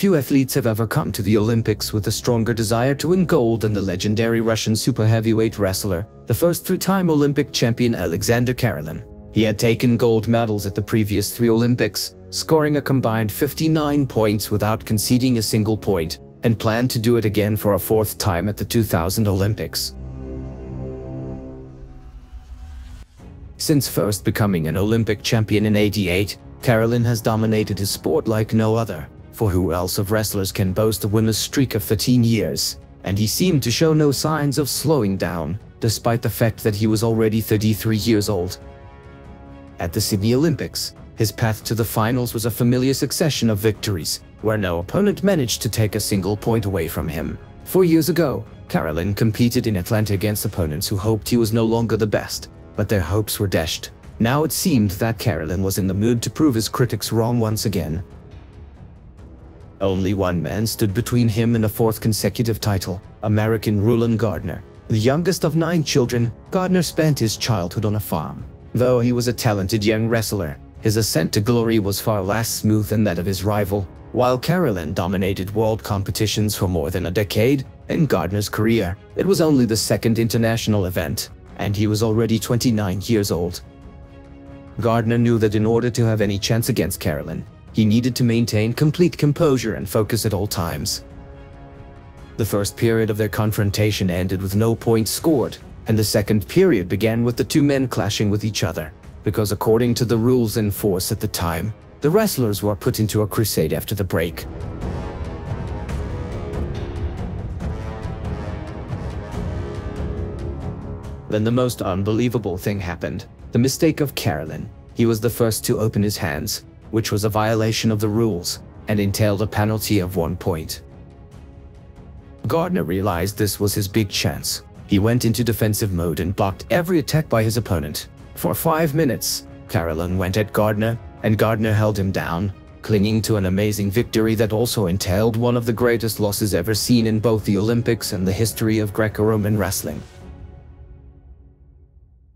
few athletes have ever come to the Olympics with a stronger desire to win gold than the legendary Russian super heavyweight wrestler, the first three-time Olympic champion Alexander Karelin. He had taken gold medals at the previous 3 Olympics, scoring a combined 59 points without conceding a single point, and planned to do it again for a 4th time at the 2000 Olympics. Since first becoming an Olympic champion in '88, Karelin has dominated his sport like no other, for who else of wrestlers can boast a winner's streak of 13 years, and he seemed to show no signs of slowing down, despite the fact that he was already 33 years old. At the Sydney Olympics, his path to the finals was a familiar succession of victories, where no opponent managed to take a single point away from him. 4 years ago, Karelin competed in Atlanta against opponents who hoped he was no longer the best, but their hopes were dashed. Now it seemed that Karelin was in the mood to prove his critics wrong once again. Only one man stood between him and a 4th consecutive title, American Rulon Gardner. The youngest of 9 children, Gardner spent his childhood on a farm. Though he was a talented young wrestler, his ascent to glory was far less smooth than that of his rival. While Karelin dominated world competitions for more than a decade, in Gardner's career, it was only the 2nd international event, and he was already 29 years old. Gardner knew that in order to have any chance against Karelin, he needed to maintain complete composure and focus at all times. The first period of their confrontation ended with no points scored, and the second period began with the 2 men clashing with each other, because according to the rules in force at the time, the wrestlers were put into a crusade after the break. Then the most unbelievable thing happened, the mistake of Karelin. He was the first to open his hands, which was a violation of the rules, and entailed a penalty of 1 point. Gardner realized this was his big chance. He went into defensive mode and blocked every attack by his opponent. For 5 minutes, Karelin went at Gardner, and Gardner held him down, clinging to an amazing victory that also entailed one of the greatest losses ever seen in both the Olympics and the history of Greco-Roman wrestling.